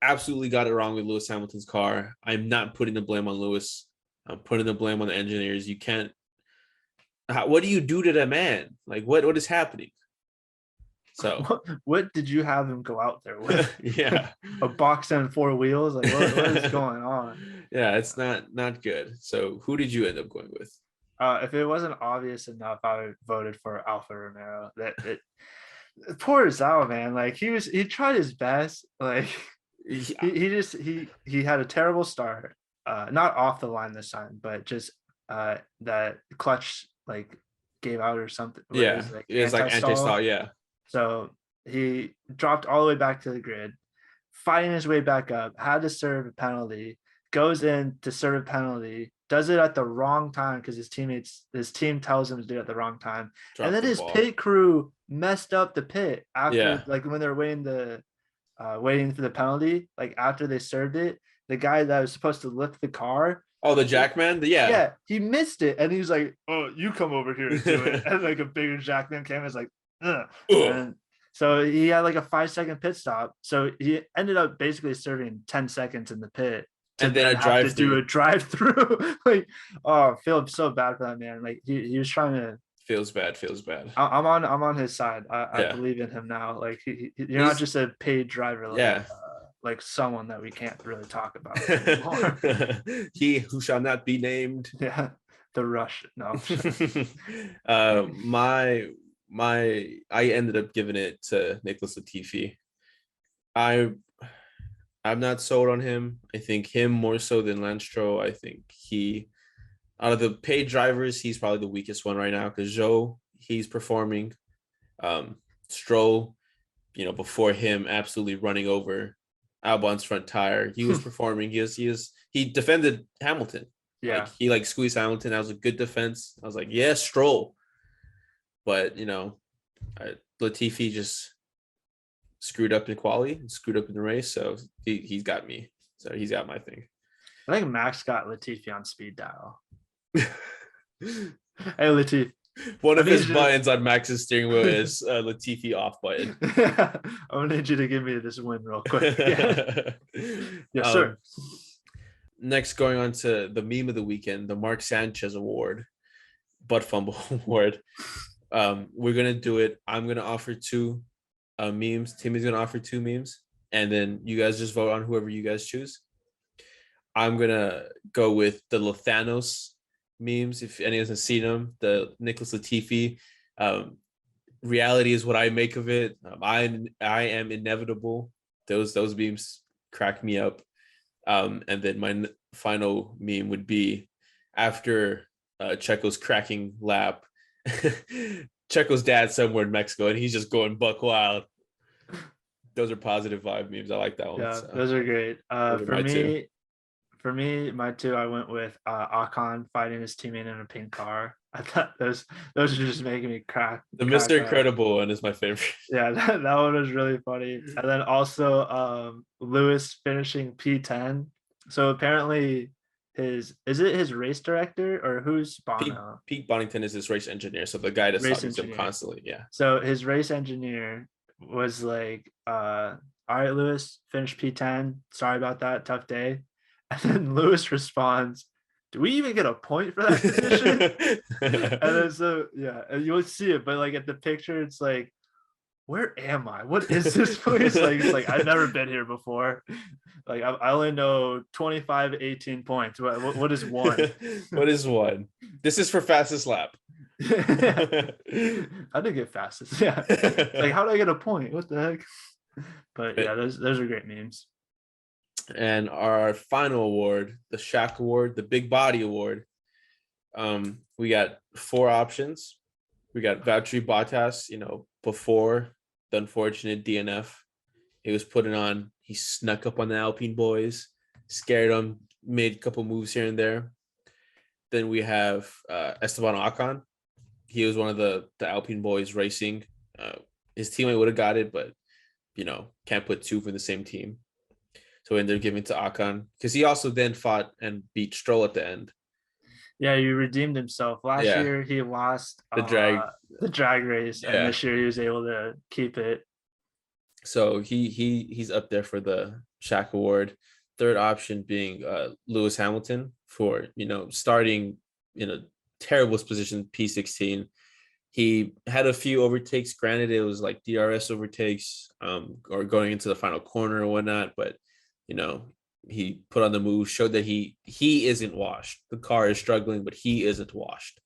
E: absolutely got it wrong with Lewis Hamilton's car. I'm not putting the blame on Lewis. I'm putting the blame on the engineers. You can't. What do you do to that man? Like, what is happening? So
F: what did you have him go out there with?
E: Yeah,
F: a box and 4 wheels. Like, what is going on?
E: Yeah, it's not good. So who did you end up going with?
F: If it wasn't obvious enough, I would voted for Alfa Romeo. Poor Zhao, man. Like, he tried his best. Like, he had a terrible start. Not off the line this time, but just that clutch like gave out or something.
E: Yeah, it was like anti-stall. Yeah.
F: So he dropped all the way back to the grid, fighting his way back up, had to serve a penalty, goes in to serve a penalty, does it at the wrong time because his team tells him to do it at the wrong time. And then his pit crew messed up the pit after, like, when they're waiting for the penalty, like after they served it, the guy that was supposed to lift the car.
E: Oh, the Jackman? Yeah,
F: he missed it. And he was like, oh, you come over here and do it. And like a bigger Jackman came and was like, ugh. And so he had like a 5-second pit stop. So he ended up basically serving 10 seconds in the pit to
E: And then a
F: have to do
E: drive-through.
F: a drive-through. Like, oh, I feel so bad for that man. Like he was trying to.
E: Feels bad. Feels bad.
F: I'm on his side. I
E: Yeah.
F: believe in him now. Like you're not
E: He's-
F: just a paid driver.
E: Yeah.
F: Like someone that we can't really talk about anymore.
E: He who shall not be named.
F: Yeah, the rush. No.
E: My I ended up giving it to Nicholas Latifi. I'm not sold on him. I think him more so than Lance Stroll. I think he, out of the paid drivers, he's probably the weakest one right now because Zhou, he's performing. Stroll, before him, absolutely running over Albon's front tire. He was performing. He defended Hamilton.
F: Yeah.
E: He squeezed Hamilton. That was a good defense. I was like, yeah, Stroll. But Latifi just screwed up in quality and screwed up in the race. So he's got me. So he's got my thing.
F: I think Max got Latifi on speed dial. Hey, Latifi.
E: One of his
F: need you
E: buttons on Max's steering wheel is Latifi off button.
F: I'm gonna need you to give me this win real quick. Yeah. Yes, sir.
E: Next, going on to the meme of the weekend, the Mark Sanchez Award, butt fumble award. We're gonna do it. I'm gonna offer two memes. Timmy's gonna offer two memes, and then you guys just vote on whoever you guys choose. I'm gonna go with the Lothanos memes. If any of us have seen them, the Nicholas Latifi. Reality is what I make of it. I am inevitable. Those memes crack me up. And then my final meme would be after Checo's cracking lap. Checo's dad somewhere in Mexico, and he's just going buck wild. Those are positive vibe memes. I like that one.
F: Yeah,
E: So.
F: those are great.
E: Those
F: For me, my two, I went with Ocon fighting his teammate in a pink car. I thought those are just making me crack.
E: The Mr. Incredible one is my favorite.
F: Yeah, that one was really funny. And then also Lewis finishing P10. So apparently is it his race director or who's Bono?
E: Pete Bonington is his race engineer, so the guy that's
F: Race
E: talking to him
F: engineer.
E: constantly. Yeah.
F: So his race engineer was like, all right, Lewis, finish P10. Sorry about that. Tough day. And then Lewis responds, do we even get a point for that position? And then so, yeah, and you'll see it, but like at the picture, it's like, where am I? What is this place? Like, it's like, I've never been here before. Like, I only know 25, 18 points. What is one?
E: What is one? This is for fastest lap.
F: I did get fastest. Yeah. Like, how do I get a point? What the heck? But yeah, those are great memes.
E: And our final award, the Shaq Award, the Big Body Award. We got four options. We got Valtteri Bottas, before the unfortunate DNF. He was putting on, he snuck up on the Alpine boys, scared them, made a couple moves here and there. Then we have Esteban Ocon. He was one of the Alpine boys racing. His teammate would have got it, but, can't put two from the same team. So we ended up giving it to Ocon because he also then fought and beat Stroll at the end.
F: Yeah, he redeemed himself. Last year he lost
E: the
F: drag race, and this year he was able to keep it.
E: So he's up there for the Shaq Award. Third option being Lewis Hamilton for starting in a terrible position, P16. He had a few overtakes. Granted, it was like DRS overtakes, or going into the final corner or whatnot, but he put on the move, showed that he isn't washed. The car is struggling, but he isn't washed.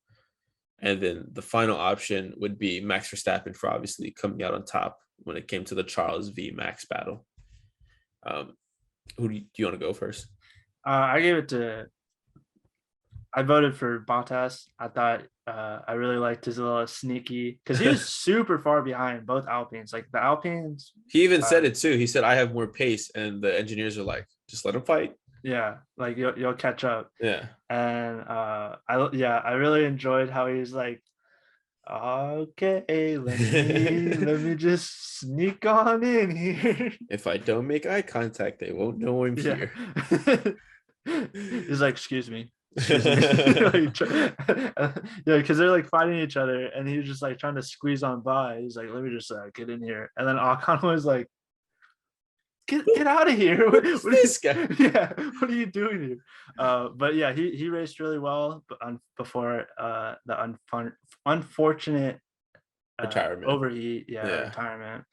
E: And then the final option would be Max Verstappen for obviously coming out on top when it came to the Charles v. Max battle. Who do you want to go first?
F: I voted for Bottas. I thought I really liked his little sneaky, because he was super far behind both Alpines. Like the Alpines.
E: He even said it too. He said, I have more pace. And the engineers are like, just let him fight.
F: Yeah, like you'll catch up.
E: Yeah.
F: And I really enjoyed how he's like, okay, let me just sneak on in here.
E: If I don't make eye contact, they won't know I'm here.
F: He's like, excuse me. Yeah, because they're like fighting each other, and he's just like trying to squeeze on by. He's like, let me just get in here. And then Ocon was like, get out of here. What
E: Who's
F: are
E: this
F: you,
E: guy?
F: yeah, what are you doing here? But yeah, he raced really well before the unfortunate
E: Retirement.
F: overheat,
E: Yeah.
F: retirement.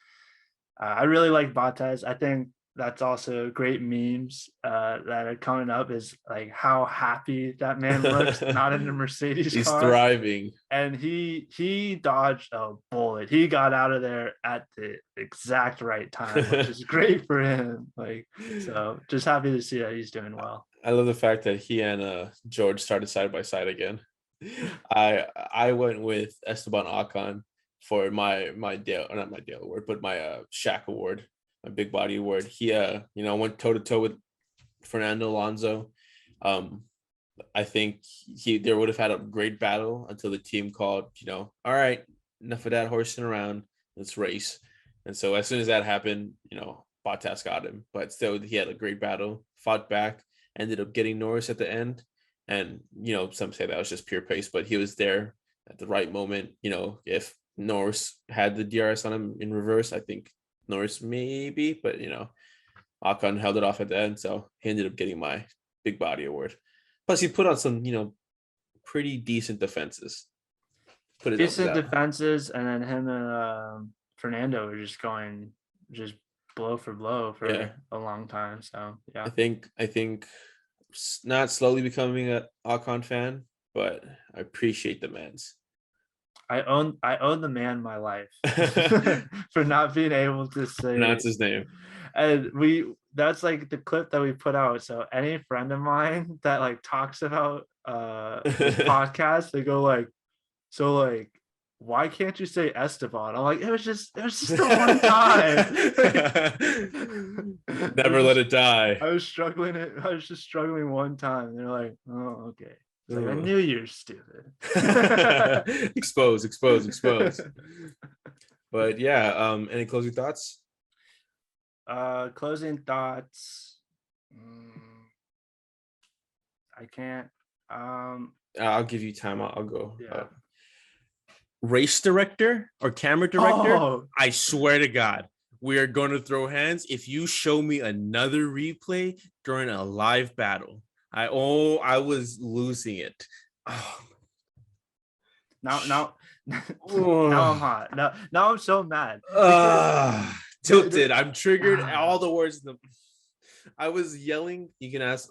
F: I really like Bottas. I think that's also great memes that are coming up is like how happy that man looks, not in a Mercedes
E: He's
F: car.
E: thriving.
F: And he dodged a bullet. He got out of there at the exact right time, which is great for him. Like, so just happy to see that he's doing well.
E: I love the fact that he and George started side by side again. I went with Esteban Ocon for my Dale, not my Dale award, but my Shaq award, my big body award. He went toe to toe with Fernando Alonso. I think there would have had a great battle until the team called, all right, enough of that horsing around, let's race. And so as soon as that happened, Bottas got him, but still he had a great battle, fought back, ended up getting Norris at the end. And, some say that was just pure pace, but he was there at the right moment. If Norris had the DRS on him in reverse, I think Norris maybe, but, Ocon held it off at the end. So he ended up getting my big body award. Plus, he put on some, pretty decent defenses.
F: Decent defenses, and then him and Fernando were just going blow for blow for a long time. So yeah,
E: I think not slowly becoming an Ocon fan, but I appreciate the man's.
F: I own the man my life for not being able to say
E: Pronounce his name.
F: And that's like the clip that we put out. So any friend of mine that like talks about this podcast, they go like, so like, why can't you say Esteban? I'm like, it was just the one time.
E: Never let it die.
F: I was just struggling one time. They're like, oh, okay. It's like, I knew you're stupid.
E: Expose. But yeah, any closing thoughts?
F: Closing thoughts. I can't.
E: I'll give you time. I'll go.
F: Yeah.
E: Race director or camera director?
F: Oh.
E: I swear to God, we are going to throw hands if you show me another replay during a live battle. I was losing it. Oh.
F: Now I'm hot. Now I'm so mad.
E: Tilted. I'm triggered. All the words. I was yelling. You can ask.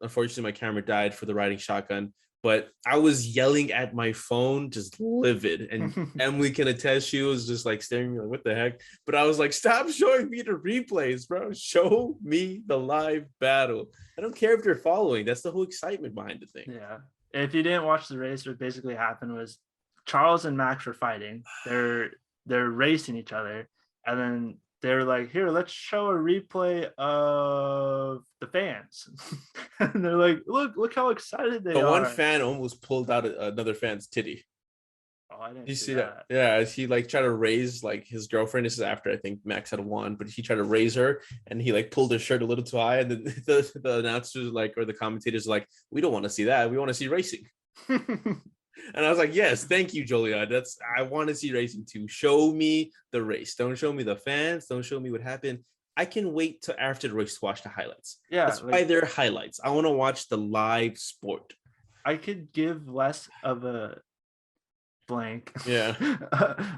E: Unfortunately, my camera died for the riding shotgun. But I was yelling at my phone, just livid. And Emily can attest, she was just like staring at me like, what the heck? But I was like, stop showing me the replays, bro. Show me the live battle. I don't care if they're following. That's the whole excitement behind the thing.
F: Yeah. If you didn't watch the race, what basically happened was Charles and Max were fighting. They're racing each other. And then they're like, here, let's show a replay of the fans. And they're like, look how excited they are.
E: One fan almost pulled out another fan's titty.
F: Oh, I didn't
E: you see that? Yeah, he tried to raise his girlfriend. This is after I think Max had won, but he tried to raise her and he pulled her shirt a little too high. And then the announcers or the commentators are like, we don't want to see that. We want to see racing. And I was like, yes, thank you, Joliet. I want to see racing too. Show me the race. Don't show me the fans. Don't show me what happened. I can wait till after the race to watch the highlights.
F: Yeah.
E: That's why they're highlights. I want to watch the live sport.
F: I could give less of a blank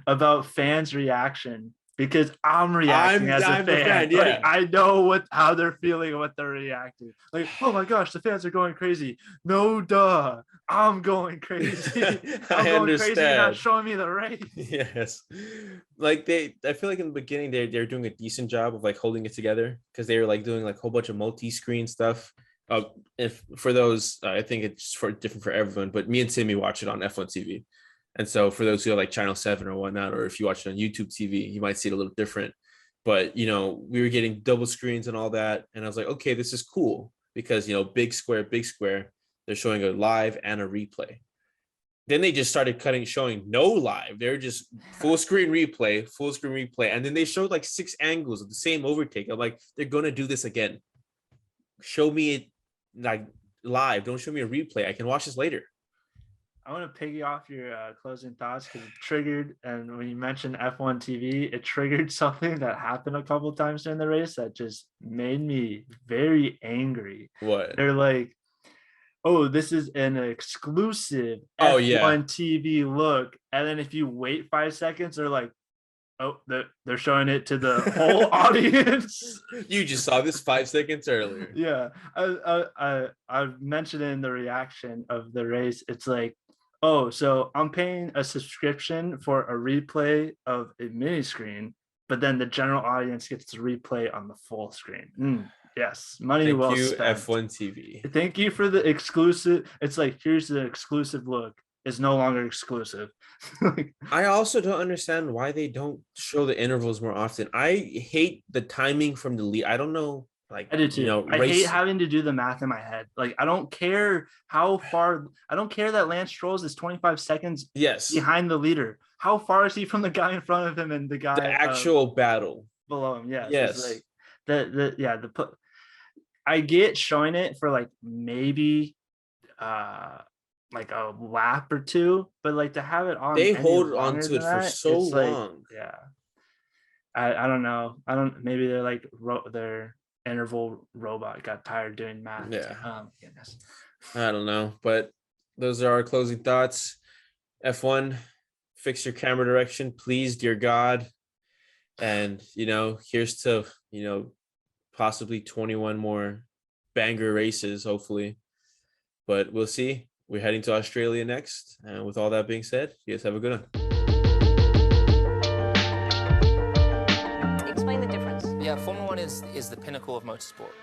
E: about
F: fans' reaction because I'm reacting as a fan.
E: Yeah.
F: I know how they're feeling and what they're reacting. Like, oh my gosh, the fans are going crazy. No, duh. I'm going crazy. I'm going crazy. You're not showing me the race.
E: Yes. I feel like in the beginning they're doing a decent job of holding it together because they were doing a whole bunch of multi-screen stuff. If for those, I think it's different for everyone, but me and Timmy watch it on F1 TV. And so for those who have Channel 7 or whatnot, or if you watch it on YouTube TV, you might see it a little different. But, we were getting double screens and all that. And I was like, okay, this is cool because, big square, they're showing a live and a replay. Then they just started showing no live. They're just full screen replay. And then they showed 6 angles of the same overtake. I'm like, they're going to do this again. Show me it live. Don't show me a replay. I can watch this later.
F: I want to piggy off your closing thoughts because it triggered, and when you mentioned F1 TV, it triggered something that happened a couple times during the race that just made me very angry.
E: What?
F: They're like, "Oh, this is an exclusive
E: Oh,
F: F1
E: yeah.
F: TV look," and then if you wait 5 seconds, they're like, "Oh, they're showing it to the whole audience."
E: You just saw this 5 seconds earlier.
F: Yeah, I've mentioned in the reaction of the race. It's like, oh, so I'm paying a subscription for a replay of a mini screen, but then the general audience gets to replay on the full screen. Yes, money
E: Thank
F: well
E: you,
F: spent.
E: F1 TV.
F: Thank you for the exclusive. It's like, here's the exclusive look. It's no longer exclusive. Like,
E: I also don't understand why they don't show the intervals more often. I hate the timing from the lead. I don't know, like,
F: I do too.
E: you know,
F: I
E: race.
F: hate having to do the math in my head. Like, I don't care how far. I don't care that Lance Stroll is 25 seconds
E: Yes,
F: behind the leader. How far is he from the guy in front of him and the guy
E: the actual battle.
F: below him? Yes.
E: Yes.
F: It's like I get showing it for like maybe like a lap or two, but like to have it on,
E: They
F: any
E: hold
F: longer
E: on to
F: than
E: it for
F: that,
E: so
F: it's like,
E: long.
F: yeah. I don't know. Maybe they're like their interval robot got tired doing math.
E: Yeah.
F: Goodness.
E: I don't know, but those are our closing thoughts. F1, fix your camera direction, please, dear God. And, you know, here's to, you know, possibly 21 more banger races, hopefully. But we'll see. We're heading to Australia next. And with all that being said, you guys have a good one.
D: Explain the difference.
G: Yeah, Formula One is the pinnacle of motorsport.